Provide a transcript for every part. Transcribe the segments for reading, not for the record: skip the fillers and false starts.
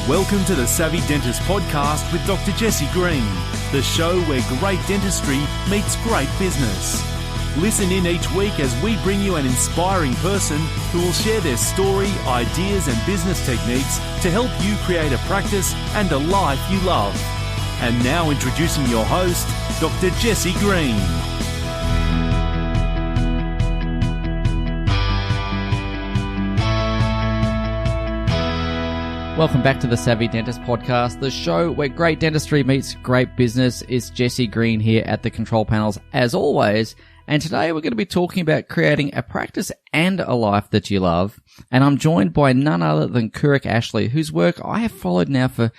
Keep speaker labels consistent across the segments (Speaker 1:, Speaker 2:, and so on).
Speaker 1: Welcome to the Savvy Dentist Podcast with Dr. Jesse Green, the show where great dentistry meets great business. Listen in each week as we bring you an inspiring person who will share their story, ideas and business techniques to help you create a practice and a life you love. And now introducing your host, Dr. Jesse Green.
Speaker 2: Welcome back to the Savvy Dentist Podcast, the show where great dentistry meets great business. It's Jesse Green here at the control panels as always. And today we're going to be talking about creating a practice and a life that you love. And I'm joined by none other than Kurek Ashley, whose work I have followed now for,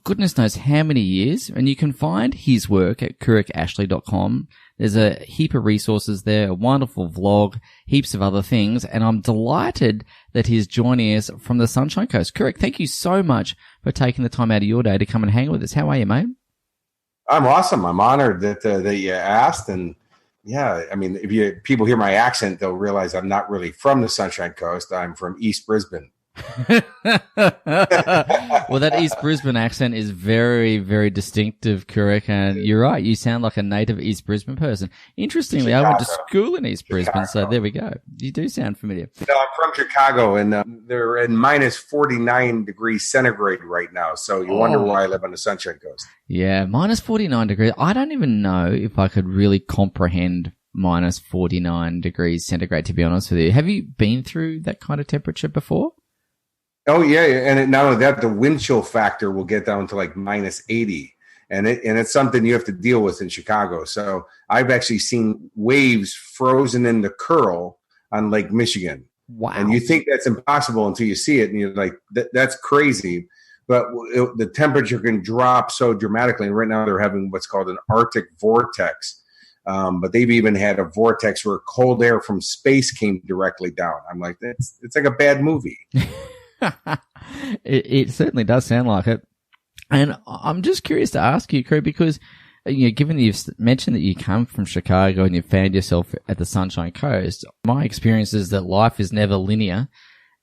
Speaker 2: goodness knows how many years. And you can find his work at kurekashley.com. There's a heap of resources there, a wonderful vlog, heaps of other things. And I'm delighted that he's joining us from the Sunshine Coast. Kurek, thank you so much for taking the time out of your day to come and hang with us. How are you, mate?
Speaker 3: I'm awesome. I'm honored that you asked. And yeah, I mean, if people hear my accent, they'll realize I'm not really from the Sunshine Coast. I'm from East Brisbane.
Speaker 2: Well, that East Brisbane accent is very, very distinctive, Kurek, and you're right. You sound like a native East Brisbane person. Interestingly,
Speaker 3: Chicago.
Speaker 2: I went to school in East Brisbane, so there we go. You do sound familiar.
Speaker 3: No, I'm from Chicago, and they're in minus 49 degrees centigrade right now, so you wonder why I live on the Sunshine Coast.
Speaker 2: Yeah, minus 49 degrees. I don't even know if I could really comprehend minus 49 degrees centigrade, to be honest with you. Have you been through that kind of temperature before?
Speaker 3: Oh, yeah, and not only that, the wind chill factor will get down to like minus 80, and it's something you have to deal with in Chicago. So I've actually seen waves frozen in the curl on Lake Michigan.
Speaker 2: Wow.
Speaker 3: And you think that's impossible until you see it, and you're like, that's crazy. But the temperature can drop so dramatically. And right now they're having what's called an Arctic vortex. But they've even had a vortex where cold air from space came directly down. I'm like, it's like a bad movie.
Speaker 2: It certainly does sound like it. And I'm just curious to ask you, Kurek, because given that you've mentioned that you come from Chicago and you found yourself at the Sunshine Coast, my experience is that life is never linear.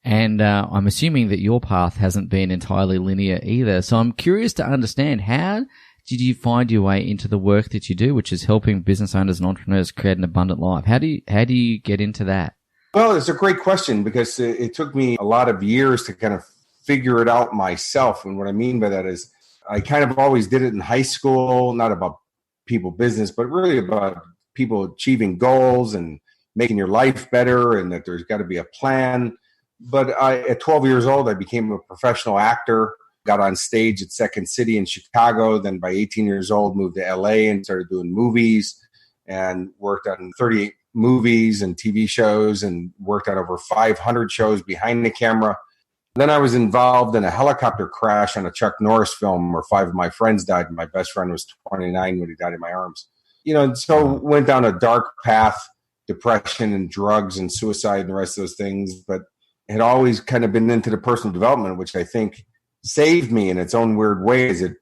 Speaker 2: And I'm assuming that your path hasn't been entirely linear either. So I'm curious to understand, how did you find your way into the work that you do, which is helping business owners and entrepreneurs create an abundant life? How do you get into that?
Speaker 3: Well, it's a great question because it took me a lot of years to kind of figure it out myself. And what I mean by that is I kind of always did it in high school, not about people business, but really about people achieving goals and making your life better, and that there's got to be a plan. But at 12 years old, I became a professional actor, got on stage at Second City in Chicago. Then by 18 years old, moved to LA and started doing movies and worked on 38 movies and TV shows and worked on over 500 shows behind the camera. Then I was involved in a helicopter crash on a Chuck Norris film where 5 of my friends died. My best friend was 29 when he died in my arms. So went down a dark path, depression and drugs and suicide and the rest of those things, but had always kind of been into the personal development, which I think saved me in its own weird ways. It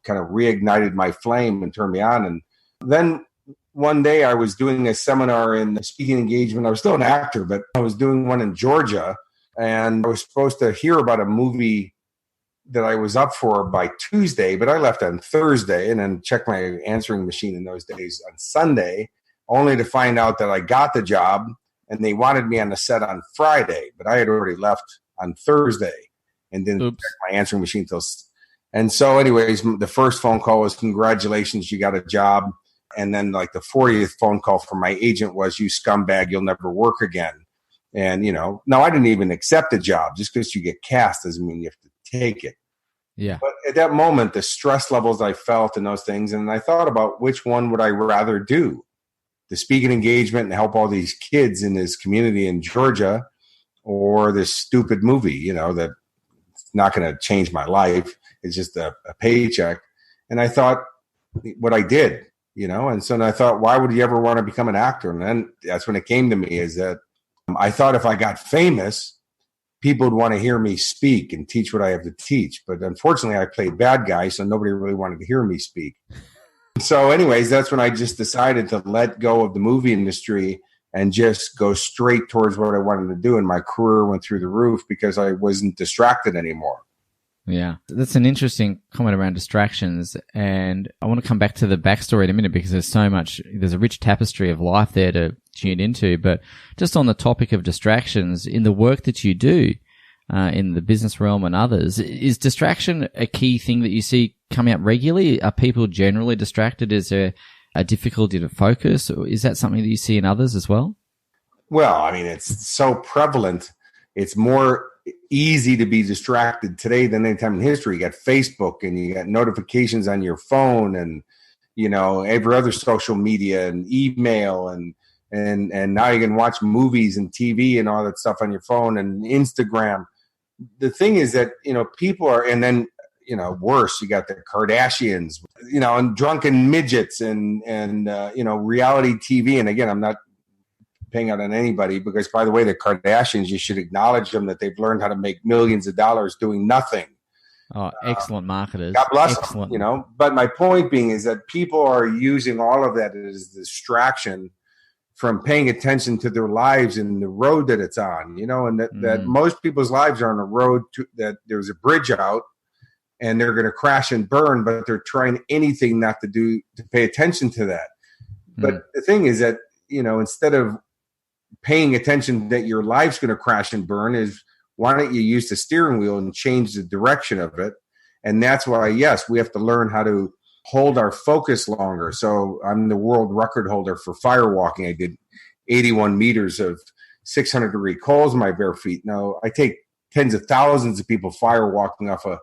Speaker 3: kind of reignited my flame and turned me on. And then one day I was doing a seminar in the speaking engagement. I was still an actor, but I was doing one in Georgia, and I was supposed to hear about a movie that I was up for by Tuesday, but I left on Thursday and then checked my answering machine in those days on Sunday, only to find out that I got the job and they wanted me on the set on Friday, but I had already left on Thursday and didn't check my answering machine till. And so anyways, the first phone call was, congratulations, you got a job. And then like the 40th phone call from my agent was, you scumbag, you'll never work again. And, now I didn't even accept the job. Just because you get cast doesn't mean you have to take it.
Speaker 2: Yeah.
Speaker 3: But at that moment, the stress levels I felt and those things, and I thought about which one would I rather do, the speaking engagement and help all these kids in this community in Georgia, or this stupid movie, that's not going to change my life. It's just a paycheck. And I thought what I did. And so I thought, why would you ever want to become an actor? And then that's when it came to me, is that I thought if I got famous, people would want to hear me speak and teach what I have to teach. But unfortunately, I played bad guy, so nobody really wanted to hear me speak. So anyways, that's when I just decided to let go of the movie industry and just go straight towards what I wanted to do. And my career went through the roof because I wasn't distracted anymore.
Speaker 2: Yeah, that's an interesting comment around distractions. And I want to come back to the backstory in a minute because there's a rich tapestry of life there to tune into. But just on the topic of distractions, in the work that you do, in the business realm and others, is distraction a key thing that you see coming up regularly? Are people generally distracted? Is there a difficulty to focus? Or is that something that you see in others as well?
Speaker 3: Well, I mean, it's so prevalent. It's more easy to be distracted today than any time in history. You got Facebook and you got notifications on your phone and, every other social media and email and now you can watch movies and TV and all that stuff on your phone and Instagram. The thing is that, people are, and then, worse, you got the Kardashians, and drunken midgets and reality TV. And again, I'm not paying out on anybody because, by the way, the Kardashians, you should acknowledge them that they've learned how to make millions of dollars doing nothing.
Speaker 2: Oh, excellent marketers.
Speaker 3: God bless
Speaker 2: excellent.
Speaker 3: them, But my point being is that people are using all of that as distraction from paying attention to their lives and the road that it's on, and that most people's lives are on a road that there's a bridge out and they're going to crash and burn, but they're trying anything not to pay attention to that. But the thing is that, instead of paying attention that your life's going to crash and burn, is why don't you use the steering wheel and change the direction of it? And that's why, yes, we have to learn how to hold our focus longer. So I'm the world record holder for fire walking. I did 81 meters of 600-degree coals in my bare feet. Now, I take tens of thousands of people fire walking off of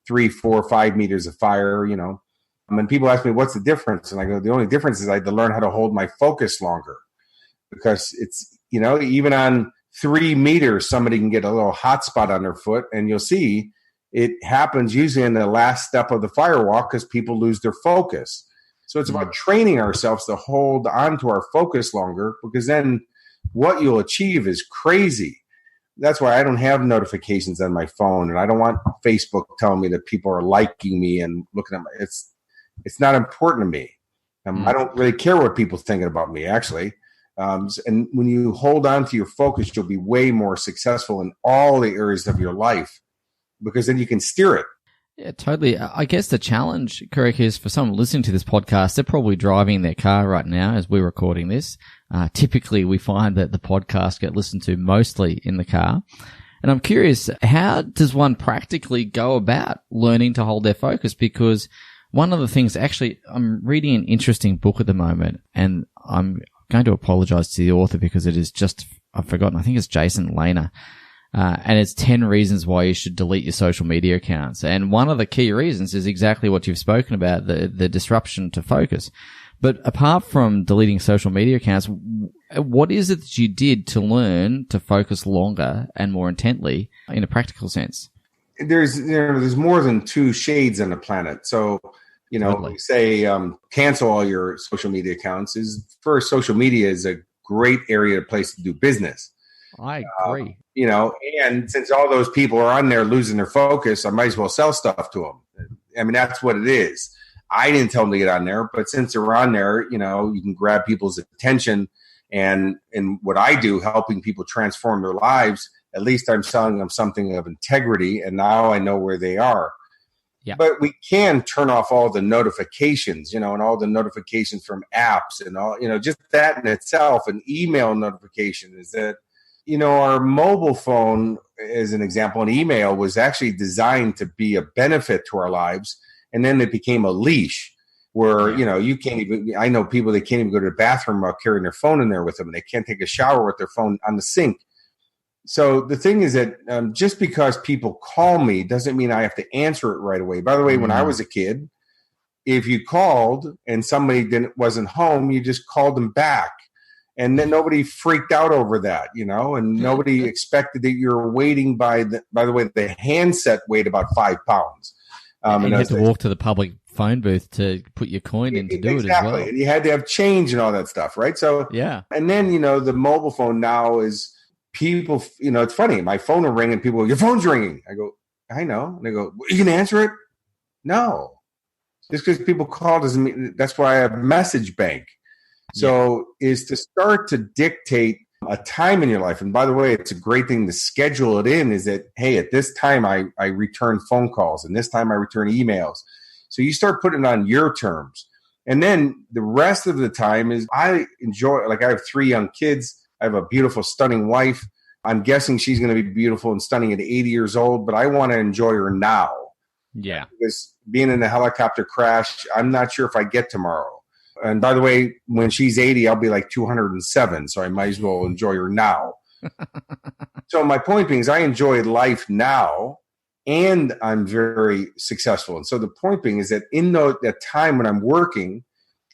Speaker 3: 3, 4, 5 meters of fire, And people ask me, what's the difference? And I go, the only difference is I had to learn how to hold my focus longer. Because it's, even on 3 meters, somebody can get a little hot spot on their foot, and you'll see it happens usually in the last step of the firewalk because people lose their focus. So it's about training ourselves to hold on to our focus longer, because then what you'll achieve is crazy. That's why I don't have notifications on my phone, and I don't want Facebook telling me that people are liking me and looking at my. It's not important to me. I don't really care what people thinking about me, actually. And when you hold on to your focus, you'll be way more successful in all the areas of your life, because then you can steer it.
Speaker 2: Yeah, totally. I guess the challenge, Kurek, is for someone listening to this podcast, they're probably driving their car right now as we're recording this. Typically, we find that the podcasts get listened to mostly in the car. And I'm curious, how does one practically go about learning to hold their focus? Because one of the things, actually, I'm reading an interesting book at the moment, and I'm going to apologize to the author because it is just, I've forgotten, I think it's Jason Lehner. And it's 10 reasons why you should delete your social media accounts. And one of the key reasons is exactly what you've spoken about, the disruption to focus. But apart from deleting social media accounts, what is it that you did to learn to focus longer and more intently in a practical sense?
Speaker 3: There's more than 2 shades on the planet. So,
Speaker 2: Totally.
Speaker 3: we say cancel all your social media accounts. First, social media is a great place to do business.
Speaker 2: I agree.
Speaker 3: And since all those people are on there losing their focus, I might as well sell stuff to them. I mean, that's what it is. I didn't tell them to get on there, but since they're on there, you can grab people's attention. And what I do, helping people transform their lives, at least I'm selling them something of integrity, and now I know where they are.
Speaker 2: Yeah.
Speaker 3: But we can turn off all the notifications, and all the notifications from apps and all, just that in itself, an email notification is that, our mobile phone, as an example, an email was actually designed to be a benefit to our lives. And then it became a leash where, you can't even, I know people, they can't even go to the bathroom while carrying their phone in there with them. And they can't take a shower with their phone on the sink. So the thing is that just because people call me doesn't mean I have to answer it right away. By the way, when I was a kid, if you called and somebody wasn't home, you just called them back. And then nobody freaked out over that, and nobody expected that you were waiting by the way, the handset weighed about 5 pounds.
Speaker 2: And you had to walk to the public phone booth to put your coin in to do it as well.
Speaker 3: And you had to have change and all that stuff, right? So,
Speaker 2: yeah.
Speaker 3: And then, the mobile phone now is people, it's funny. My phone will ring and people go, your phone's ringing. I go, I know. And they go, you can answer it? No. Just because people call doesn't mean, that's why I have message bank. So is to start to dictate a time in your life. And by the way, it's a great thing to schedule it in, is that, hey, at this time I return phone calls and this time I return emails. So you start putting it on your terms. And then the rest of the time is I enjoy, like I have 3 young kids. I have a beautiful, stunning wife. I'm guessing she's going to be beautiful and stunning at 80 years old, but I want to enjoy her now.
Speaker 2: Yeah.
Speaker 3: Because being in a helicopter crash, I'm not sure if I get tomorrow. And by the way, when she's 80, I'll be like 207. So I might as well enjoy her now. So my point being is I enjoy life now and I'm very successful. And so the point being is that in that time when I'm working,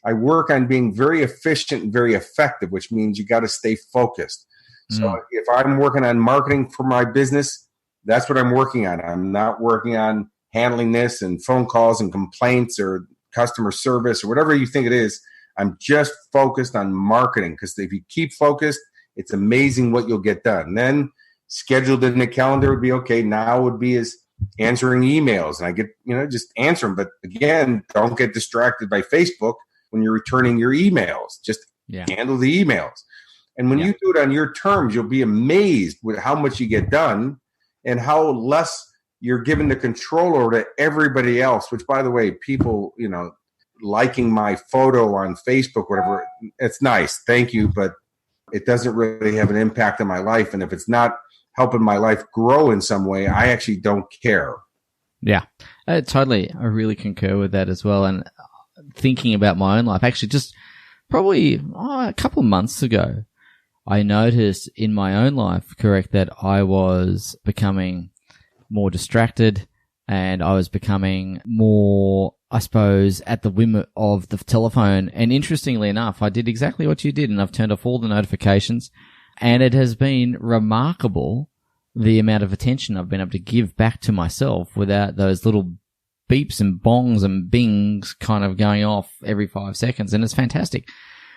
Speaker 3: I work on being very efficient and very effective, which means you got to stay focused. So if I'm working on marketing for my business, that's what I'm working on. I'm not working on handling this and phone calls and complaints or customer service or whatever you think it is. I'm just focused on marketing, because if you keep focused, it's amazing what you'll get done. And then scheduled in the calendar would be okay. Now would be is answering emails, and I get, just answer them. But again, don't get distracted by Facebook when you're returning your emails. Just handle the emails. And when you do it on your terms, you'll be amazed with how much you get done and how less you're given the control over to everybody else, which, by the way, people, liking my photo on Facebook, whatever, it's nice. Thank you. But it doesn't really have an impact on my life. And if it's not helping my life grow in some way, I actually don't care.
Speaker 2: Yeah, totally. I really concur with that as well. And thinking about my own life, actually just probably a couple of months ago, I noticed in my own life, Kurek, that I was becoming more distracted and I was becoming more, I suppose, at the whim of the telephone. And interestingly enough, I did exactly what you did, and I've turned off all the notifications, and it has been remarkable the amount of attention I've been able to give back to myself without those little beeps and bongs and bings kind of going off every 5 seconds. And it's fantastic.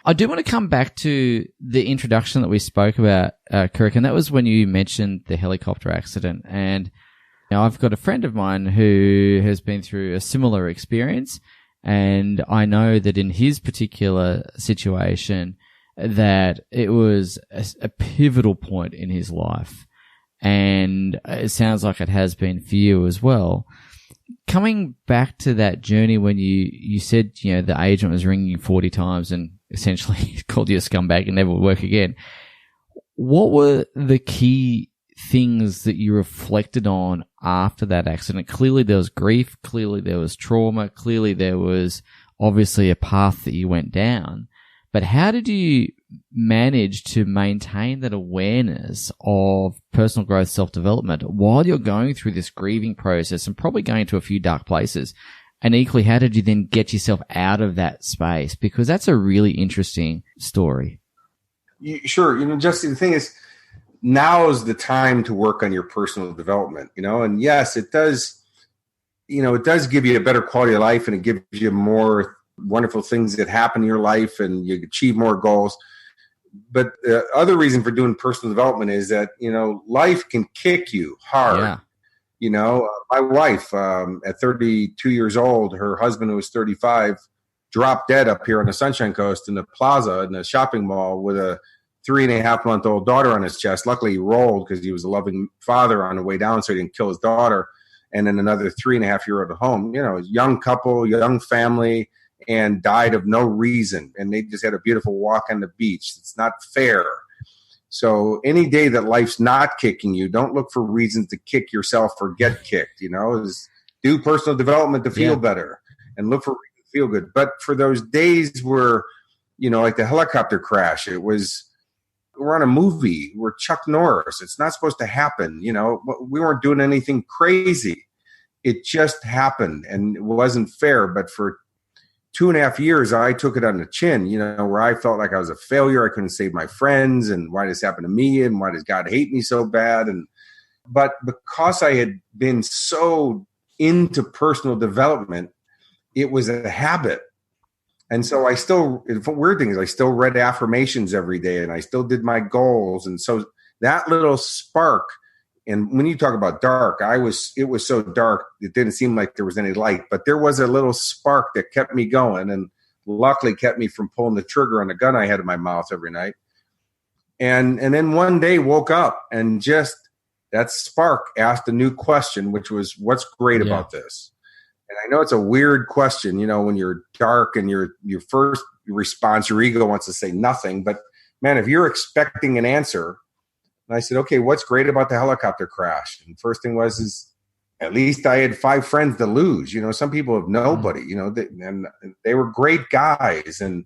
Speaker 2: I do want to come back to the introduction that we spoke about, Kurek, and that was when you mentioned the helicopter accident. And I've got a friend of mine who has been through a similar experience, and I know that in his particular situation that it was a pivotal point in his life, and it sounds like it has been for you as well. Coming back to that journey when you said, the agent was ringing you 40 times and essentially called you a scumbag and never would work again. What were the key things that you reflected on after that accident? Clearly there was grief. Clearly there was trauma. Clearly there was obviously a path that you went down. But how did you manage to maintain that awareness of personal growth, self-development while you're going through this grieving process and probably going to a few dark places? And equally, how did you then get yourself out of that space? Because that's a really interesting story.
Speaker 3: Sure. Jesse, the thing is, now is the time to work on your personal development, and yes, it does, it does give you a better quality of life, and it gives you more wonderful things that happen in your life, and you achieve more goals. But the other reason for doing personal development is that, life can kick you hard.
Speaker 2: Yeah.
Speaker 3: My wife, at 32 years old, her husband, who was 35, dropped dead up here on the Sunshine Coast in the plaza in the shopping mall with a 3.5-month-old daughter on his chest. Luckily, he rolled because he was a loving father on the way down, so he didn't kill his daughter. And then another 3.5-year-old at home. Young couple, young family, and died of no reason. And they just had a beautiful walk on the beach. It's not fair. So any day that life's not kicking you, don't look for reasons to kick yourself or get kicked. Do personal development to feel better and look for reasons to feel good. But for those days where, like the helicopter crash, we're on a movie. We're Chuck Norris. It's not supposed to happen. We weren't doing anything crazy. It just happened, and it wasn't fair. But for 2.5 years, I took it on the chin, where I felt like I was a failure. I couldn't save my friends, and why does this happen to me? And why does God hate me so bad? But because I had been so into personal development, it was a habit. And so the weird thing is I still read affirmations every day, and I still did my goals. And so that little spark, and when you talk about dark, it was so dark, it didn't seem like there was any light, but there was a little spark that kept me going, and luckily kept me from pulling the trigger on the gun I had in my mouth every night. And then one day woke up and just that spark asked a new question, which was, what's great about this? And I know it's a weird question, when you're dark and your first response, your ego wants to say nothing. But man, if you're expecting an answer, and I said, okay, what's great about the helicopter crash? And first thing is at least I had 5 friends to lose. Some people have nobody, and they were great guys. And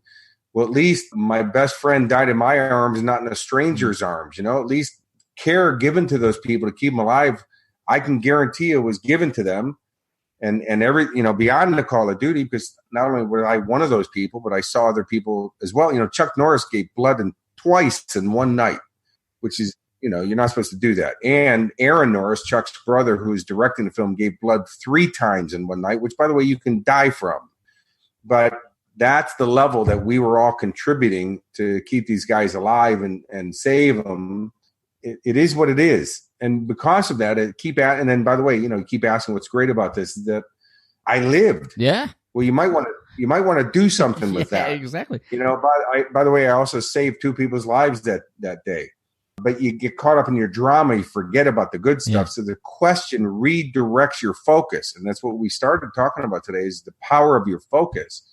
Speaker 3: well, at least my best friend died in my arms, not in a stranger's arms. At least care given to those people to keep them alive, I can guarantee it was given to them. And every, beyond the call of duty, because not only was I one of those people, but I saw other people as well. Chuck Norris gave blood twice in one night, which is, you're not supposed to do that. And Aaron Norris, Chuck's brother, who's directing the film, gave blood 3 times in one night, which, by the way, you can die from. But that's the level that we were all contributing to keep these guys alive and save them. It is what it is. And because of that, and then, by the way, you keep asking what's great about this, is that I lived.
Speaker 2: Yeah.
Speaker 3: Well, you might want to do something with that.
Speaker 2: Exactly.
Speaker 3: By the way, I also saved 2 people's lives that day. But you get caught up in your drama, you forget about the good stuff. Yeah. So the question redirects your focus. And that's what we started talking about today, is the power of your focus.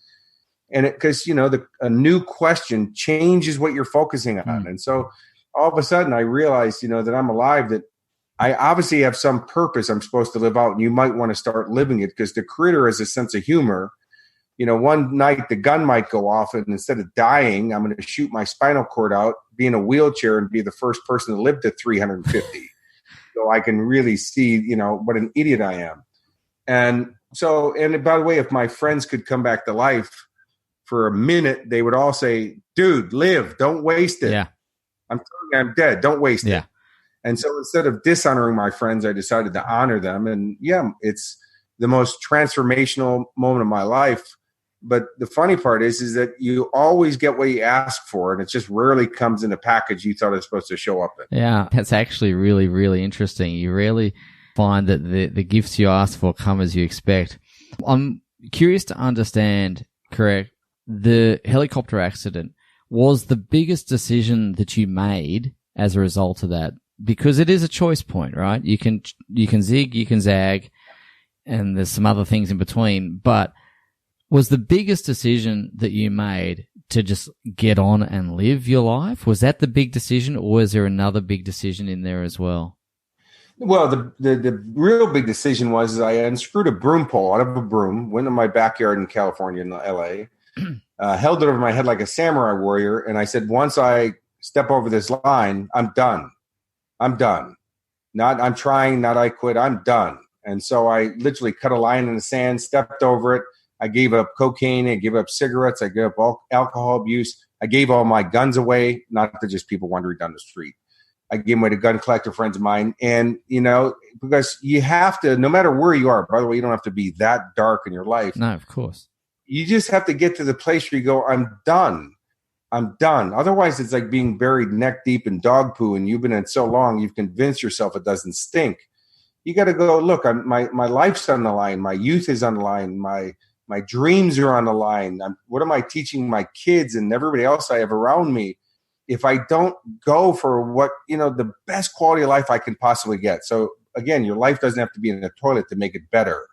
Speaker 3: And because, a new question changes what you're focusing on. And so all of a sudden I realized, that I'm alive, that I obviously have some purpose I'm supposed to live out. And you might want to start living it, because the Creator has a sense of humor. One night the gun might go off, and instead of dying, I'm going to shoot my spinal cord out, be in a wheelchair, and be the first person to live to 350. So I can really see, what an idiot I am. And by the way, if my friends could come back to life for a minute, they would all say, dude, live, don't waste it.
Speaker 2: Yeah.
Speaker 3: I'm telling you, I'm dead. Don't waste it. And so instead of dishonoring my friends, I decided to honor them. And it's the most transformational moment of my life. But the funny part is that you always get what you ask for, and it just rarely comes in a package you thought it was supposed to show up in.
Speaker 2: Yeah, that's actually really, really interesting. You rarely find that the gifts you ask for come as you expect. I'm curious to understand, Kurek, the helicopter accident was the biggest decision that you made as a result of that, because it is a choice point, right? You can zig, you can zag, and there's some other things in between, but was the biggest decision that you made to just get on and live your life? Was that the big decision, or was there another big decision in there as well?
Speaker 3: Well, the real big decision was I unscrewed a broom pole out of a broom, went in my backyard in California, in LA, held it over my head like a samurai warrior, and I said, once I step over this line, I'm done. I'm done. Not I'm trying, not I quit, I'm done. And so I literally cut a line in the sand, stepped over it. I gave up cocaine, I gave up cigarettes, I gave up all alcohol abuse. I gave all my guns away, not to just people wandering down the street. I gave them away to gun collector friends of mine. And, because you have to, no matter where you are, by the way, you don't have to be that dark in your life.
Speaker 2: No, of course.
Speaker 3: You just have to get to the place where you go, I'm done. I'm done. Otherwise, it's like being buried neck deep in dog poo, and you've been in it so long, you've convinced yourself it doesn't stink. You got to go, look, my life's on the line. My youth is on the line. My dreams are on the line. What am I teaching my kids and everybody else I have around me if I don't go for what, the best quality of life I can possibly get? So again, your life doesn't have to be in the toilet to make it better.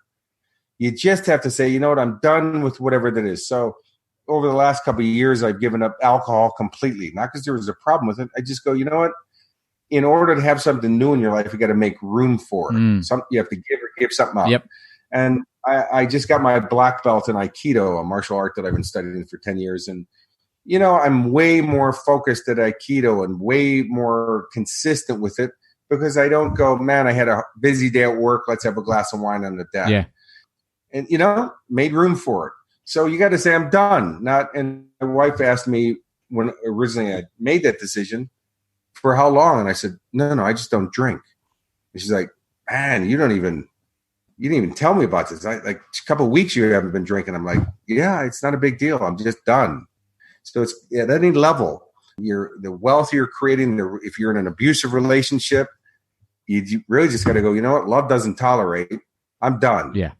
Speaker 3: You just have to say, you know what, I'm done with whatever that is. So over the last couple of years, I've given up alcohol completely, not because there was a problem with it. I just go, you know what? In order to have something new in your life, you got to make room for it. You have to give something up.
Speaker 2: Yep.
Speaker 3: And I just got my black belt in Aikido, a martial art that I've been studying for 10 years. And, I'm way more focused at Aikido and way more consistent with it, because I don't go, man, I had a busy day at work. Let's have a glass of wine on the deck.
Speaker 2: Yeah.
Speaker 3: And, made room for it. So you got to say, I'm done. And my wife asked me when originally I made that decision, for how long? And I said, no, I just don't drink. And she's like, man, you didn't even tell me about this. Like a couple of weeks you haven't been drinking. I'm like, yeah, it's not a big deal. I'm just done. So it's at any level, the wealth you're creating, if you're in an abusive relationship, you really just got to go, you know what? Love doesn't tolerate. I'm done.
Speaker 2: Yeah.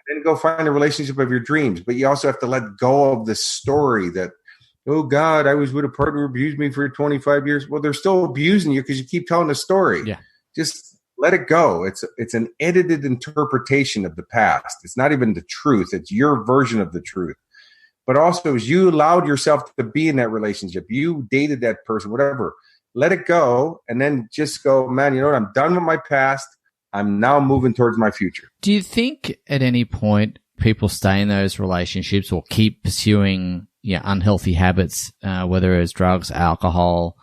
Speaker 3: And then go find a relationship of your dreams. But you also have to let go of the story that Oh God, I was with a partner who abused me for 25 years. Well, they're still abusing you because you keep telling the story.
Speaker 2: Yeah.
Speaker 3: Just let it go. It's an edited interpretation of the past. It's not even the truth. It's your version of the truth. But also, as you allowed yourself to be in that relationship, you dated that person, whatever, let it go. And then just go, man, you know what? I'm done with my past. I'm now moving towards my future.
Speaker 2: Do you think at any point people stay in those relationships or keep pursuing unhealthy habits, whether it's drugs, alcohol,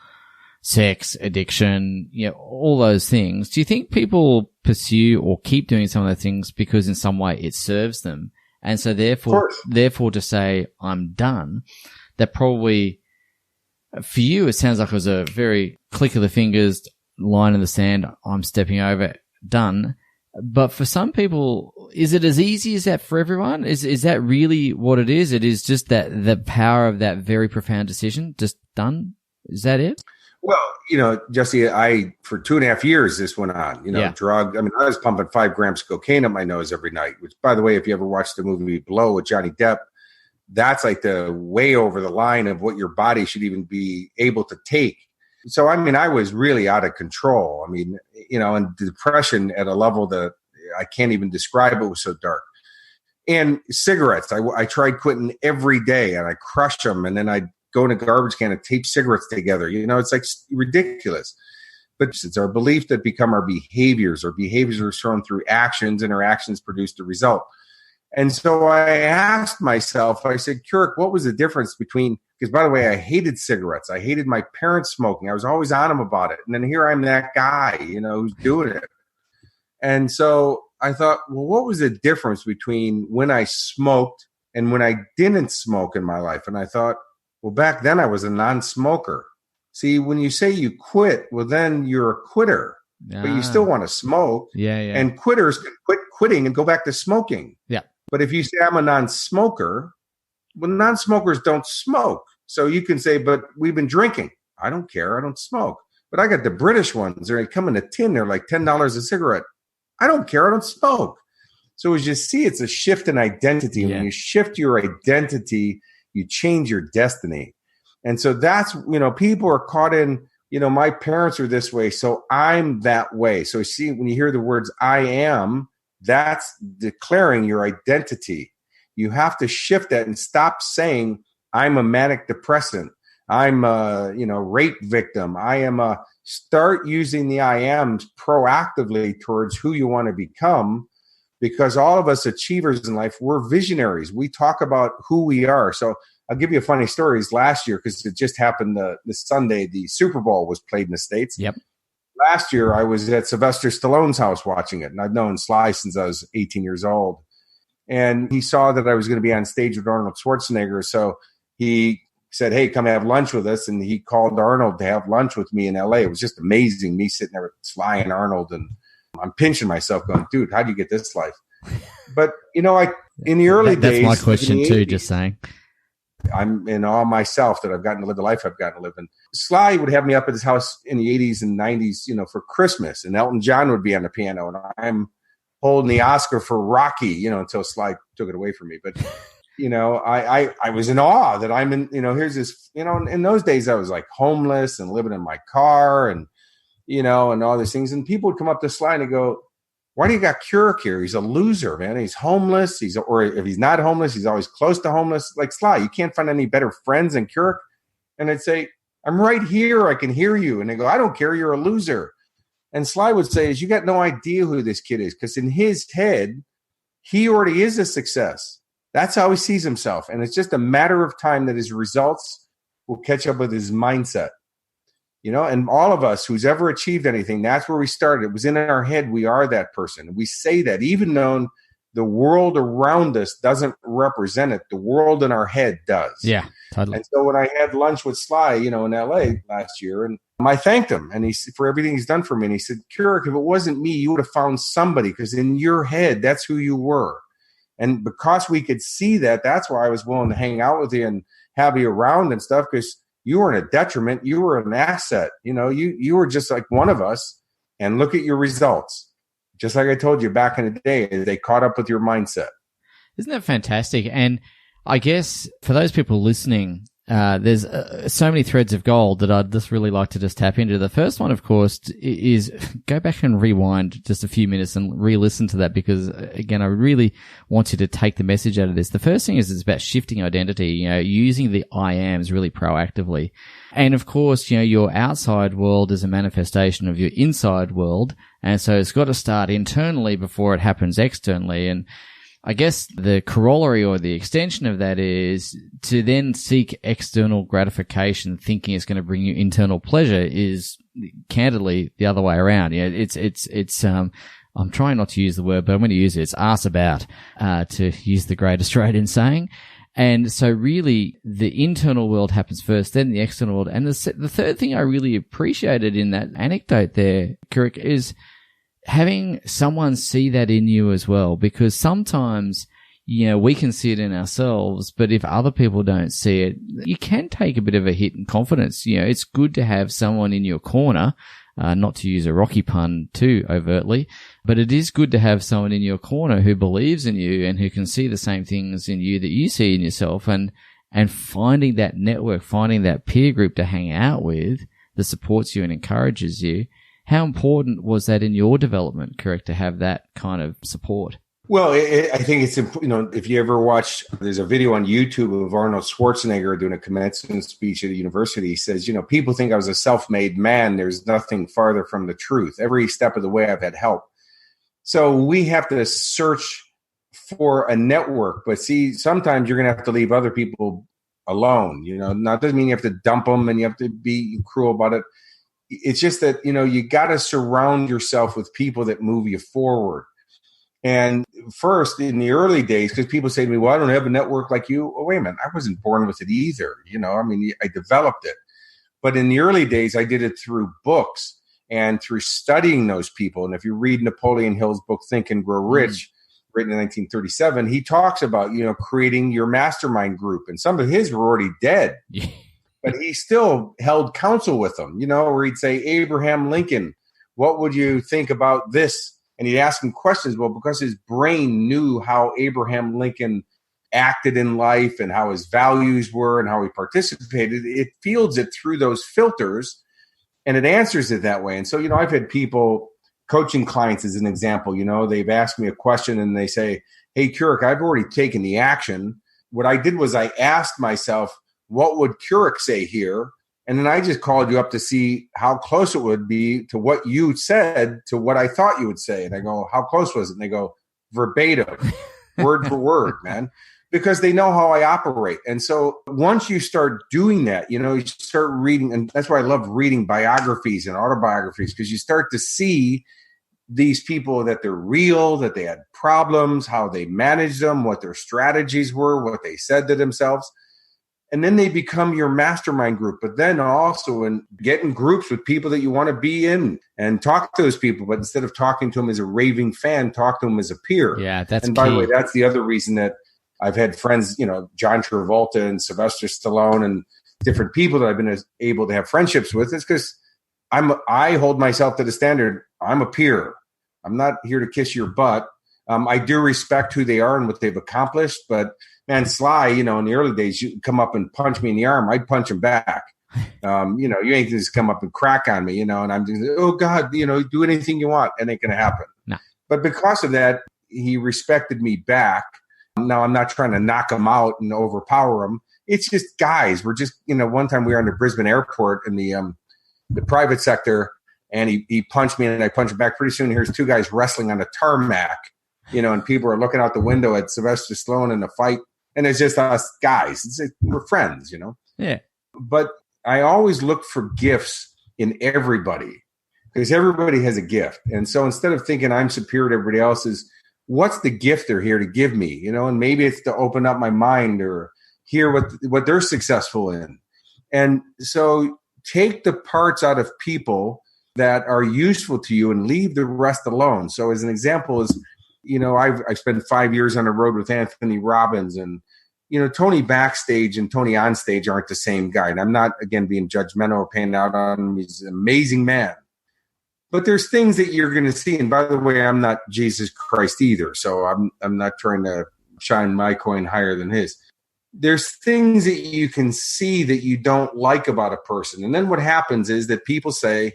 Speaker 2: sex, addiction, all those things? Do you think people pursue or keep doing some of those things because in some way it serves them? And so therefore to say, I'm done, that probably, for you, it sounds like it was a very click of the fingers, line in the sand, I'm stepping over, done. But for some people, is it as easy as that for everyone? Is that really what it is? It is just that the power of that very profound decision, just done? Is that it?
Speaker 3: Well, Jesse, for 2.5 years, this went on, drug. I mean, I was pumping 5 grams of cocaine up my nose every night, which, by the way, if you ever watched the movie Blow with Johnny Depp, that's like the way over the line of what your body should even be able to take. So, I mean, I was really out of control. I mean, and depression at a level that I can't even describe. It was so dark. And cigarettes, I tried quitting every day, and I crushed them, and then I'd go in a garbage can and tape cigarettes together. It's like ridiculous. But it's our belief that become our behaviors. Our behaviors are shown through actions, and our actions produce the result. And so I asked myself, I said, Kurek, what was the difference between, because by the way, I hated cigarettes. I hated my parents smoking. I was always on them about it. And then here I'm that guy, who's doing it. And so I thought, well, what was the difference between when I smoked and when I didn't smoke in my life? And I thought, well, back then I was a non-smoker. See, when you say you quit, well, then you're a quitter, but you still want to smoke.
Speaker 2: Yeah.
Speaker 3: And quitters can quit quitting and go back to smoking.
Speaker 2: Yeah.
Speaker 3: But if you say I'm a non-smoker, well, non-smokers don't smoke. So you can say, but we've been drinking. I don't care. I don't smoke. But I got the British ones. They come in a tin. They're like $10 a cigarette. I don't care. I don't smoke. So as you see, it's a shift in identity. Yeah. When you shift your identity, you change your destiny. And so that's, people are caught in, my parents are this way, so I'm that way. So you see, when you hear the words I am, that's declaring your identity. You have to shift that and stop saying I'm a manic depressant. I'm a, rape victim. Start using the I ams proactively towards who you want to become, because all of us achievers in life, we're visionaries. We talk about who we are. So I'll give you a funny story. Last year, because it just happened this Sunday, the Super Bowl was played in the States.
Speaker 2: Yep.
Speaker 3: Last year, I was at Sylvester Stallone's house watching it, and I've known Sly since I was 18 years old. And he saw that I was going to be on stage with Arnold Schwarzenegger, so he said, hey, come have lunch with us, and he called Arnold to have lunch with me in L.A. It was just amazing, me sitting there with Sly and Arnold, and I'm pinching myself going, dude, how do you get this life? But, in the early days...
Speaker 2: That's my question too, just saying.
Speaker 3: I'm in awe myself that I've gotten to live the life I've gotten to live. And Sly would have me up at his house in the 80s and 90s, for Christmas. And Elton John would be on the piano. And I'm holding the Oscar for Rocky, until Sly took it away from me. But, I was in awe that I'm in, here's this, in those days I was like homeless and living in my car and, and all these things. And people would come up to Sly and go, why do you got Kurek here? He's a loser, man. He's homeless. Or if he's not homeless, he's always close to homeless. Like, Sly, you can't find any better friends than Kurek. And I'd say, I'm right here. I can hear you. And they go, I don't care. You're a loser. And Sly would say, you got no idea who this kid is. Because in his head, he already is a success. That's how he sees himself. And it's just a matter of time that his results will catch up with his mindset. And all of us who's ever achieved anything, that's where we started. It was in our head. We are that person. And we say that even though the world around us doesn't represent it, the world in our head does.
Speaker 2: Yeah, totally.
Speaker 3: And so when I had lunch with Sly, in LA last year, and I thanked him and for everything he's done for me. And he said, Kurek, if it wasn't me, you would have found somebody, because in your head, that's who you were. And because we could see that, that's why I was willing to hang out with you and have you around and stuff, because you weren't a detriment. You were an asset. You were just like one of us. And look at your results. Just like I told you back in the day, they caught up with your mindset.
Speaker 2: Isn't that fantastic? And I guess for those people listening, there's so many threads of gold that I'd just really like to just tap into. The first one, of course, is go back and rewind just a few minutes and re-listen to that, because, again, I really want you to take the message out of this. The first thing is it's about shifting identity, using the I ams really proactively. And, of course, your outside world is a manifestation of your inside world. And so it's got to start internally before it happens externally. And I guess the corollary or the extension of that is to then seek external gratification, thinking it's going to bring you internal pleasure, is candidly the other way around. I'm trying not to use the word, but I'm going to use it. It's arse about, to use the great Australian saying. And so really the internal world happens first, then the external world. And the third thing I really appreciated in that anecdote there, Kurek, is having someone see that in you as well, because sometimes, we can see it in ourselves, but if other people don't see it, you can take a bit of a hit in confidence. It's good to have someone in your corner, not to use a Rocky pun too overtly, but it is good to have someone in your corner who believes in you and who can see the same things in you that you see in yourself, and finding that network, finding that peer group to hang out with that supports you and encourages you. How important was that in your development, Kurek, to have that kind of support?
Speaker 3: Well, I think it's, if you ever watch, there's a video on YouTube of Arnold Schwarzenegger doing a commencement speech at a university. He says, people think I was a self-made man. There's nothing farther from the truth. Every step of the way I've had help. So we have to search for a network. But see, sometimes you're going to have to leave other people alone. Now, it doesn't mean you have to dump them and you have to be cruel about it. It's just that, you got to surround yourself with people that move you forward. And first, in the early days, because people say to me, well, I don't have a network like you. Oh, wait a minute. I wasn't born with it either. I developed it. But in the early days, I did it through books and through studying those people. And if you read Napoleon Hill's book, Think and Grow Rich, written in 1937, he talks about, creating your mastermind group. And some of his were already dead. But he still held counsel with them, where he'd say, Abraham Lincoln, what would you think about this? And he'd ask him questions. Well, because his brain knew how Abraham Lincoln acted in life and how his values were and how he participated, it fields it through those filters and it answers it that way. And so, I've had people, coaching clients as an example, they've asked me a question and they say, hey, Kurek, I've already taken the action. What I did was I asked myself, what would Kurek say here? And then I just called you up to see how close it would be to what you said to what I thought you would say. And I go, how close was it? And they go, verbatim, word for word, man, because they know how I operate. And so once you start doing that, you start reading, and that's why I love reading biographies and autobiographies, because you start to see these people, that they're real, that they had problems, how they managed them, what their strategies were, what they said to themselves. And then they become your mastermind group. But then also get in groups with people that you want to be in and talk to those people. But instead of talking to them as a raving fan, talk to them as a peer.
Speaker 2: Yeah, that's
Speaker 3: And by
Speaker 2: key.
Speaker 3: the way, that's the other reason that I've had friends, John Travolta and Sylvester Stallone and different people that I've been able to have friendships with. It's because I hold myself to the standard. I'm a peer. I'm not here to kiss your butt. I do respect who they are and what they've accomplished, but man, Sly, in the early days, you come up and punch me in the arm, I'd punch him back. You ain't just come up and crack on me, and I'm just, oh God, do anything you want, and it ain't gonna happen.
Speaker 2: No.
Speaker 3: But because of that, he respected me back. Now I'm not trying to knock him out and overpower him. It's just guys. We're just, one time we were in the Brisbane airport in the private sector, and he punched me and I punched him back. Pretty soon, here's two guys wrestling on the tarmac, and people are looking out the window at Sylvester Stallone in the fight. And it's just us guys. We're friends,
Speaker 2: Yeah.
Speaker 3: But I always look for gifts in everybody, because everybody has a gift. And so instead of thinking I'm superior to everybody else, what's the gift they're here to give me? And maybe it's to open up my mind or hear what they're successful in. And so take the parts out of people that are useful to you and leave the rest alone. So as an example is, I've spent 5 years on the road with Anthony Robbins, and Tony backstage and Tony on stage aren't the same guy. And I'm not, again, being judgmental or paying out on him. He's an amazing man. But there's things that you're going to see. And by the way, I'm not Jesus Christ either. So I'm not trying to shine my coin higher than his. there's things that you can see that you don't like about a person. And then what happens is that people say,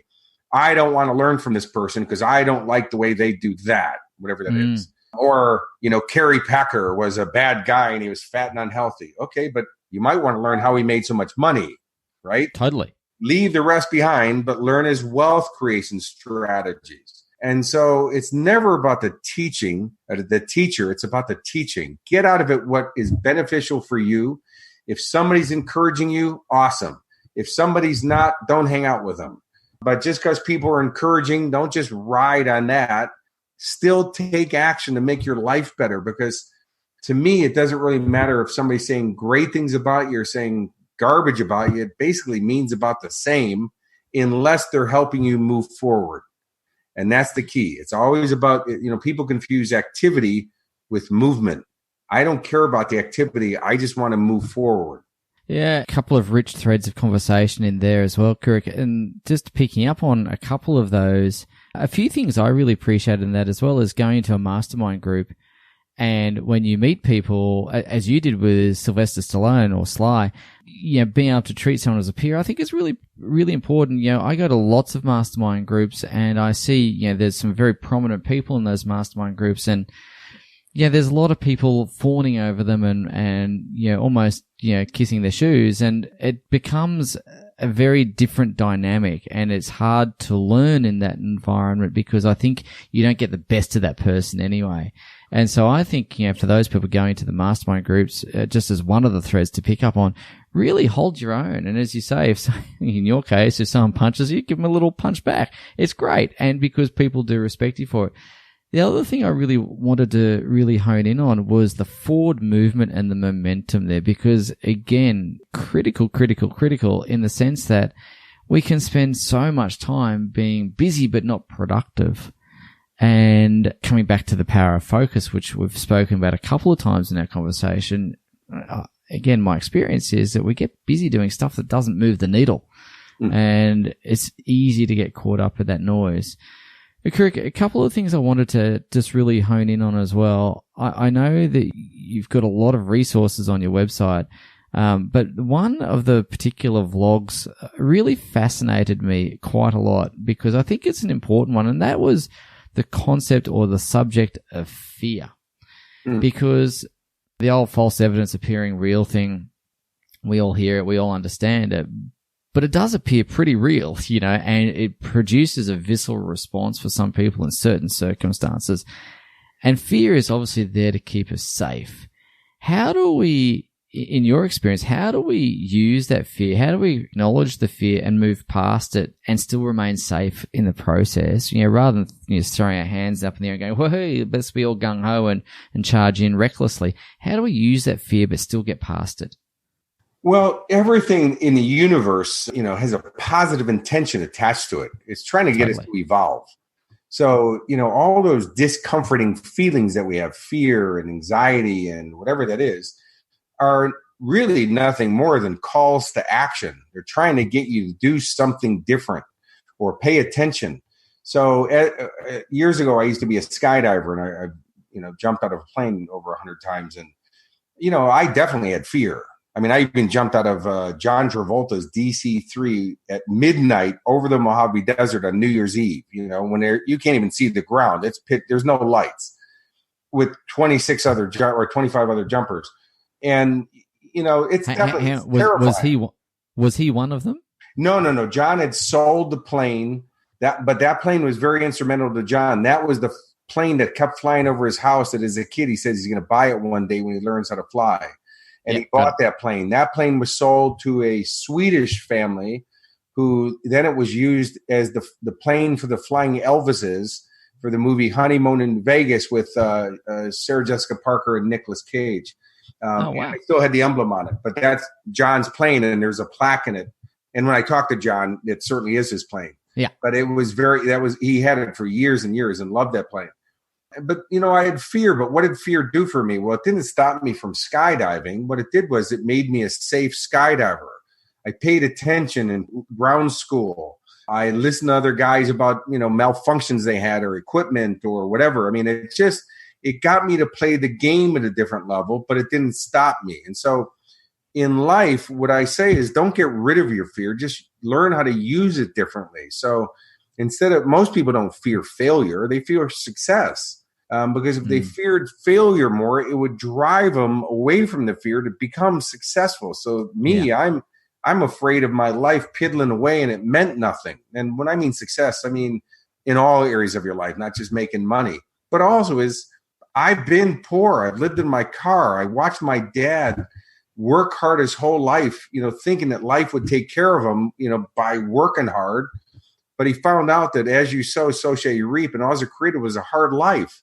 Speaker 3: I don't want to learn from this person because I don't like the way they do that, whatever that is. Or, Kerry Packer was a bad guy and he was fat and unhealthy. Okay, but you might want to learn how he made so much money, right?
Speaker 2: Totally.
Speaker 3: Leave the rest behind, but learn his wealth creation strategies. And so it's never about the teaching, the teacher. It's about the teaching. Get out of it what is beneficial for you. If somebody's encouraging you, awesome. If somebody's not, don't hang out with them. But just because people are encouraging, don't just ride on that. Still take action to make your life better. Because to me, it doesn't really matter if somebody's saying great things about you or saying garbage about you. It basically means about the same unless they're helping you move forward. And that's the key. It's always about, people confuse activity with movement. I don't care about the activity. I just want to move forward.
Speaker 2: Yeah, a couple of rich threads of conversation in there as well, Kurek. And just picking up on a couple of those, a few things I really appreciate in that as well is going into a mastermind group. And when you meet people, as you did with Sylvester Stallone or Sly, being able to treat someone as a peer, I think is really, really important. I go to lots of mastermind groups and I see, there's some very prominent people in those mastermind groups, and there's a lot of people fawning over them and almost, kissing their shoes, and it becomes a very different dynamic, and it's hard to learn in that environment because I think you don't get the best of that person anyway. And so I think, for those people going to the mastermind groups, just as one of the threads to pick up on, really hold your own. And as you say, in your case, if someone punches you, give them a little punch back. It's great. And because people do respect you for it. The other thing I really wanted to really hone in on was the forward movement and the momentum there, because again, critical in the sense that we can spend so much time being busy but not productive. And coming back to the power of focus, which we've spoken about a couple of times in our conversation, again, my experience is that we get busy doing stuff that doesn't move the needle. And it's easy to get caught up in that noise. Kurek, a couple of things I wanted to just really hone in on as well. I know that you've got a lot of resources on your website, but one of the particular vlogs really fascinated me quite a lot because I think it's an important one, and that was the concept or the subject of fear. Because the old false evidence appearing real thing, we all hear it, we all understand it, but it does appear pretty real, and it produces a visceral response for some people in certain circumstances. And fear is obviously there to keep us safe. How do we, in your experience, how do we use that fear? How do we acknowledge the fear and move past it and still remain safe in the process? Rather than throwing our hands up in the air and going, "Hey, let's be all gung ho and charge in recklessly." How do we use that fear but still get past it?
Speaker 3: Well, everything in the universe, has a positive intention attached to it. It's trying to get us to evolve. So, all those discomforting feelings that we have, fear and anxiety and whatever that is, are really nothing more than calls to action. They're trying to get you to do something different or pay attention. So years ago, I used to be a skydiver, and I jumped out of a plane over 100 times. And, I definitely had fear. I mean, I even jumped out of John Travolta's DC-3 at midnight over the Mojave Desert on New Year's Eve, when you can't even see the ground. It's pit. There's no lights with 25 other jumpers. And, it's definitely terrifying. Was he one of them? No. John had sold the plane, but that plane was very instrumental to John. That was the plane that kept flying over his house that as a kid, he says he's going to buy it one day when he learns how to fly. And he bought that plane. That plane was sold to a Swedish family who then it was used as the plane for the flying Elvises for the movie Honeymoon in Vegas with Sarah Jessica Parker and Nicolas Cage. And I still had the emblem on it, but that's John's plane, and there's a plaque in it. And when I talked to John, it certainly is his plane. Yeah. But it was he had it for years and years and loved that plane. But, I had fear, but what did fear do for me? Well, it didn't stop me from skydiving. What it did was it made me a safe skydiver. I paid attention in ground school. I listened to other guys about, malfunctions they had or equipment or whatever. I mean, it got me to play the game at a different level, but it didn't stop me. And so in life, what I say is don't get rid of your fear. Just learn how to use it differently. So most people don't fear failure. They fear success. Because if they feared failure more, it would drive them away from the fear to become successful. So I'm afraid of my life piddling away and it meant nothing. And when I mean success, I mean in all areas of your life, not just making money, but also I've been poor. I've lived in my car. I watched my dad work hard his whole life, thinking that life would take care of him, by working hard. But he found out that as you sow, so shall you reap. And all it created was a hard life.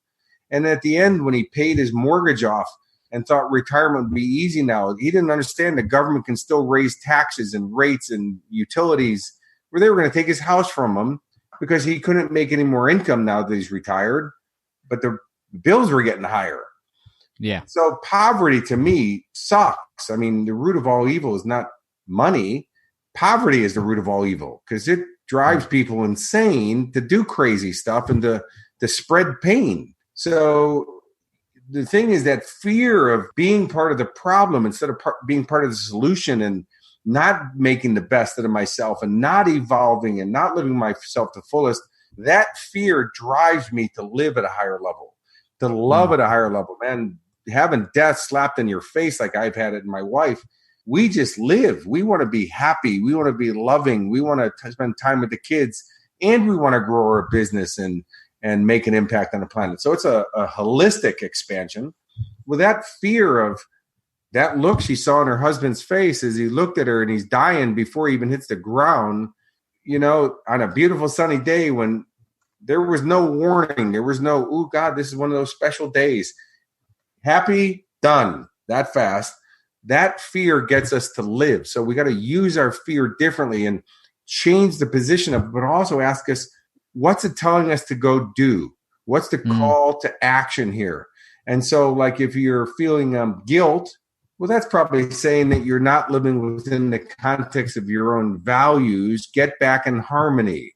Speaker 3: And at the end, when he paid his mortgage off and thought retirement would be easy now, he didn't understand the government can still raise taxes and rates and utilities where they were going to take his house from him because he couldn't make any more income now that he's retired. But the bills were getting higher.
Speaker 2: Yeah.
Speaker 3: So poverty to me sucks. I mean, the root of all evil is not money. Poverty is the root of all evil because it drives people insane to do crazy stuff and to spread pain. So the thing is that fear of being part of the problem instead of being part of the solution and not making the best out of myself and not evolving and not living myself to fullest, that fear drives me to live at a higher level, to love at a higher level. Man, having death slapped in your face like I've had it in my wife, we just live. We want to be happy. We want to be loving. We want to spend time with the kids, and we want to grow our business and make an impact on the planet. So it's a holistic expansion. With that fear of that look she saw in her husband's face as he looked at her and he's dying before he even hits the ground, on a beautiful sunny day when there was no warning, there was no, oh God, this is one of those special days. Happy, done, that fast. That fear gets us to live. So we got to use our fear differently and change the position of it, but also ask us, what's it telling us to go do? What's the call to action here? And so like if you're feeling guilt, well, that's probably saying that you're not living within the context of your own values. Get back in harmony,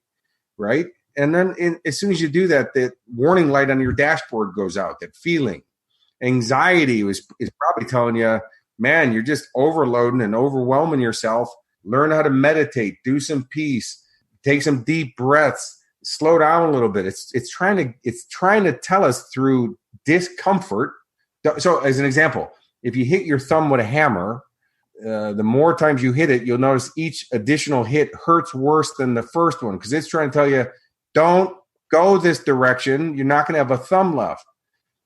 Speaker 3: right? And then as soon as you do that, that warning light on your dashboard goes out, that feeling. Anxiety is probably telling you, man, you're just overloading and overwhelming yourself. Learn how to meditate, do some peace, take some deep breaths, slow down a little bit. It's trying to tell us through discomfort. So as an example, if you hit your thumb with a hammer, the more times you hit it, you'll notice each additional hit hurts worse than the first one because it's trying to tell you, don't go this direction. You're not going to have a thumb left.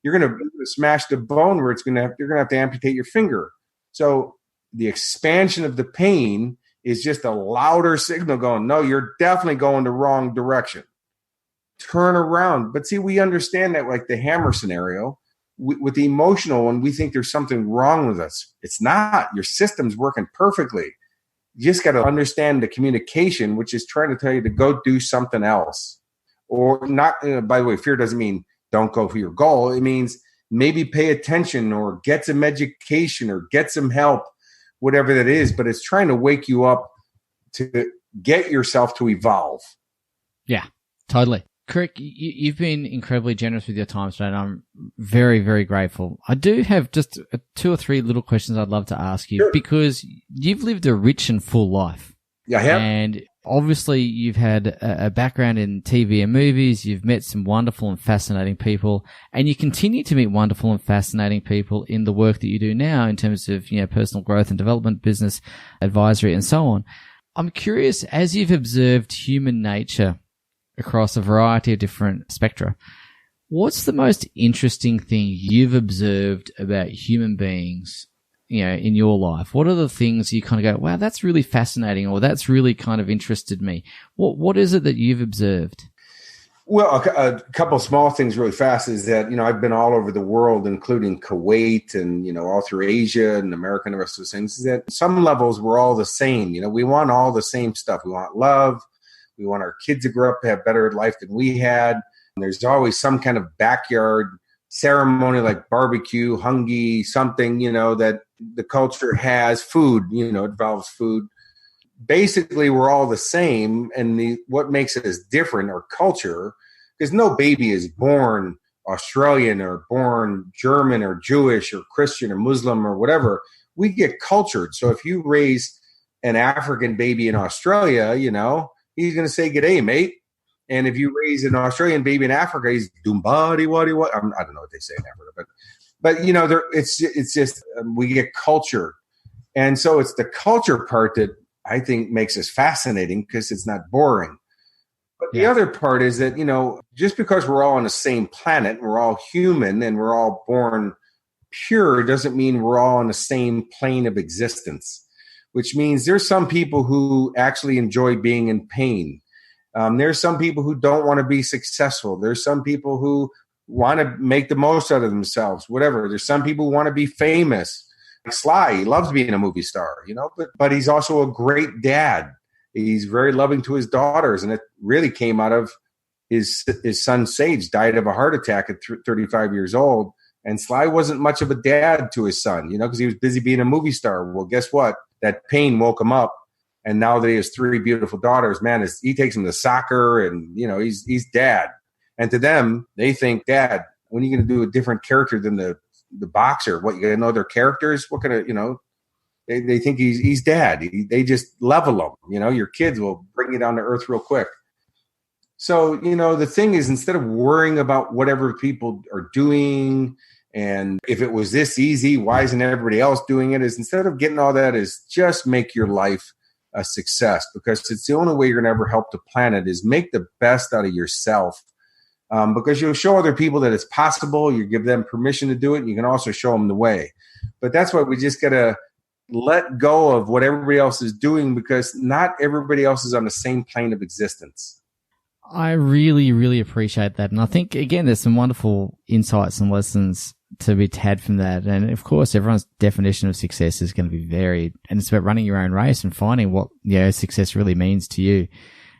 Speaker 3: You're going to smash the bone where you're going to have to amputate your finger. So the expansion of the pain is just a louder signal going, no, you're definitely going the wrong direction. Turn around. But see, we understand that like the hammer scenario. With the emotional one, we think there's something wrong with us. It's not. Your system's working perfectly. You just got to understand the communication, which is trying to tell you to go do something else. Or not, by the way, fear doesn't mean don't go for your goal. It means maybe pay attention or get some education or get some help, whatever that is. But it's trying to wake you up to get yourself to evolve.
Speaker 2: Yeah, totally. Kurek, you've been incredibly generous with your time today, and I'm very, very grateful. I do have just 2 or 3 little questions I'd love to ask you because you've lived a rich and full life.
Speaker 3: Yeah, I have.
Speaker 2: And obviously you've had a background in TV and movies. You've met some wonderful and fascinating people, and you continue to meet wonderful and fascinating people in the work that you do now in terms of, personal growth and development, business advisory, and so on. I'm curious, as you've observed human nature across a variety of different spectra, what's the most interesting thing you've observed about human beings, in your life? What are the things you kind of go, wow, that's really fascinating, or that's really kind of interested me? What is it that you've observed?
Speaker 3: Well, a couple of small things really fast is that, I've been all over the world, including Kuwait and, all through Asia and America and the rest of those things, is that some levels we're all the same. We want all the same stuff. We want love. We want our kids to grow up to have better life than we had. And there's always some kind of backyard ceremony like barbecue, hungy, something, that the culture has. Food, it involves food. Basically, we're all the same. And what makes us different, our culture, because no baby is born Australian or born German or Jewish or Christian or Muslim or whatever. we get cultured. So if you raise an African baby in Australia, he's going to say, "G'day, mate." And if you raise an Australian baby in Africa, he's "Dumbadi wadi what." I don't know what they say in Africa, but it's just we get cultured, and so it's the culture part that I think makes us fascinating because it's not boring. But the other part is that just because we're all on the same planet, and we're all human, and we're all born pure, doesn't mean we're all on the same plane of existence. Which means there's some people who actually enjoy being in pain. There's some people who don't want to be successful. There's some people who want to make the most out of themselves, whatever. There's some people who want to be famous. Like Sly, he loves being a movie star, but he's also a great dad. He's very loving to his daughters. And it really came out of his son, Sage, died of a heart attack at 35 years old. And Sly wasn't much of a dad to his son, because he was busy being a movie star. Well, guess what? That pain woke him up. And now that he has 3 beautiful daughters, man, he takes them to soccer and, he's dad. And to them, they think, Dad, when are you going to do a different character than the boxer? What, you going to know their characters? What kind of, they think he's dad. They just level him. Your kids will bring you down to earth real quick. So, the thing is, instead of worrying about whatever people are doing, and if it was this easy, why isn't everybody else doing it? Is instead of getting all that, is just make your life a success, because it's the only way you're going to ever help the planet is make the best out of yourself. Because you'll show other people that it's possible. You give them permission to do it. And you can also show them the way. But that's why we just got to let go of what everybody else is doing, because not everybody else is on the same plane of existence.
Speaker 2: I really, really appreciate that. And I think, again, there's some wonderful insights and lessons to be had from that. And of course, everyone's definition of success is going to be varied. And it's about running your own race and finding what success really means to you.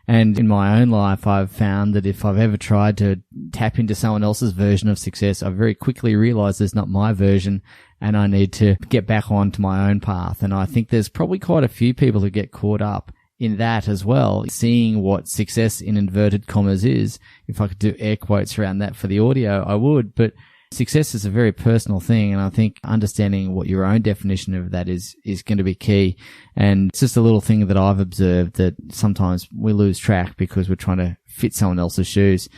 Speaker 2: And in my own life, I've found that if I've ever tried to tap into someone else's version of success, I very quickly realized it's not my version and I need to get back onto my own path. And I think there's probably quite a few people who get caught up in that as well, seeing what success in inverted commas is. If I could do air quotes around that for the audio, I would. But success is a very personal thing, and I think understanding what your own definition of that is going to be key. And it's just a little thing that I've observed that sometimes we lose track because we're trying to fit someone else's shoes.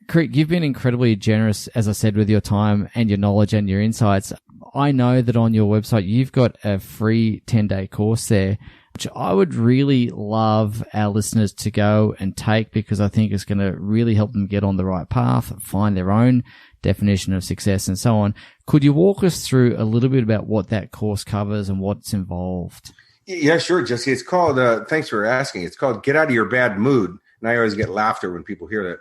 Speaker 2: Kurek, you've been incredibly generous, as I said, with your time and your knowledge and your insights. I know that on your website you've got a free 10-day course there, which I would really love our listeners to go and take, because I think it's going to really help them get on the right path, find their own definition of success and so on. Could you walk us through a little bit about what that course covers and what's involved?
Speaker 3: Yeah, sure, Jesse. It's called, thanks for asking. It's called Get Out of Your Bad Mood. And I always get laughter when people hear that.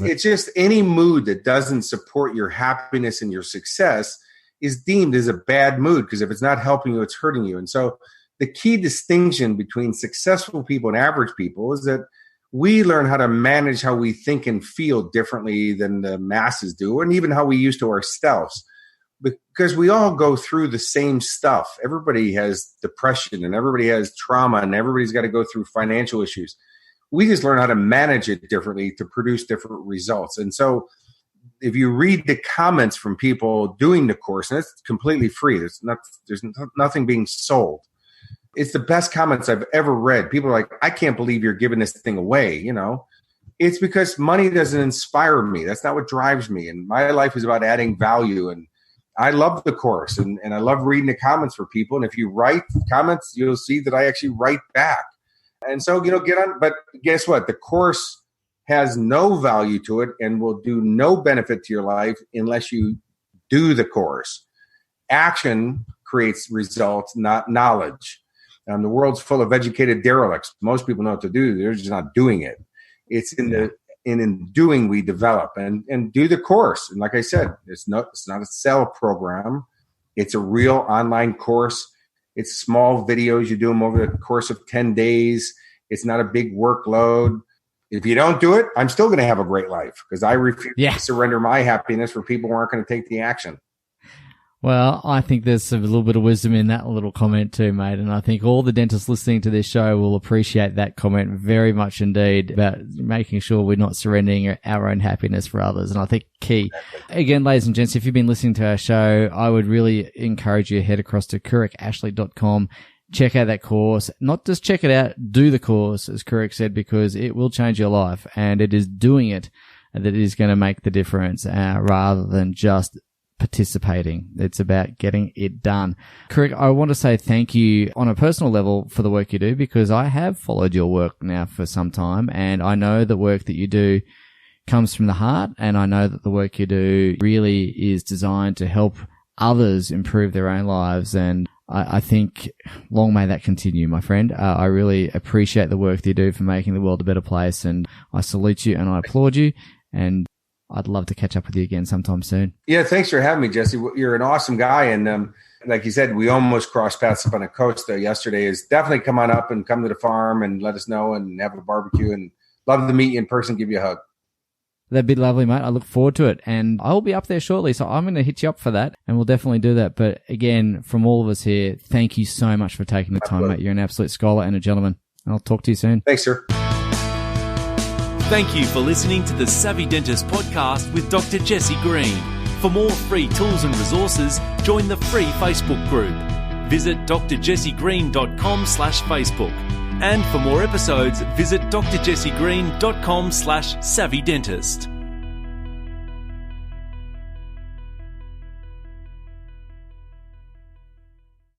Speaker 3: It's just any mood that doesn't support your happiness and your success is deemed as a bad mood, because if it's not helping you, it's hurting you. And so the key distinction between successful people and average people is that we learn how to manage how we think and feel differently than the masses do, and even how we used to ourselves, because we all go through the same stuff. Everybody has depression and everybody has trauma and everybody's got to go through financial issues. We just learn how to manage it differently to produce different results. And so if you read the comments from people doing the course, and it's completely free, there's nothing being sold. It's the best comments I've ever read. People are like, I can't believe you're giving this thing away. It's because money doesn't inspire me. That's not what drives me. And my life is about adding value. And I love the course, and I love reading the comments for people. And if you write comments, you'll see that I actually write back. And so, get on. But guess what? The course has no value to it and will do no benefit to your life unless you do the course. Action creates results, not knowledge. The world's full of educated derelicts. Most people know what to do. They're just not doing it. It's in doing we develop and do the course. And like I said, it's not a sell program. It's a real online course. It's small videos. You do them over the course of 10 days. It's not a big workload. If you don't do it, I'm still going to have a great life, because I refuse to surrender my happiness for people who aren't going to take the action.
Speaker 2: Well, I think there's a little bit of wisdom in that little comment too, mate. And I think all the dentists listening to this show will appreciate that comment very much indeed about making sure we're not surrendering our own happiness for others. And I think key. Again, ladies and gents, if you've been listening to our show, I would really encourage you to head across to kurekashley.com. Check out that course. Not just check it out, do the course, as Kurek said, because it will change your life. And it is doing it that is going to make the difference rather than just participating. It's about getting it done. Kurek, I want to say thank you on a personal level for the work you do, because I have followed your work now for some time, and I know the work that you do comes from the heart, and I know that the work you do really is designed to help others improve their own lives, and I think long may that continue, my friend. I really appreciate the work that you do for making the world a better place, and I salute you and I applaud you, and I'd love to catch up with you again sometime soon.
Speaker 3: Yeah, thanks for having me, Jesse. You're an awesome guy. And like you said, we almost crossed paths up on a coast there yesterday. Is definitely come on up and come to the farm and let us know and have a barbecue. And love to meet you in person, give you a hug.
Speaker 2: That'd be lovely, mate. I look forward to it. And I'll be up there shortly, so I'm going to hit you up for that. And we'll definitely do that. But again, from all of us here, thank you so much for taking the time, mate. You're an absolute scholar and a gentleman. And I'll talk to you soon.
Speaker 3: Thanks, sir.
Speaker 1: Thank you for listening to the Savvy Dentist podcast with Dr. Jesse Green. For more free tools and resources, join the free Facebook group. Visit drjessegreen.com/Facebook. And for more episodes, visit drjessegreen.com/savvydentist.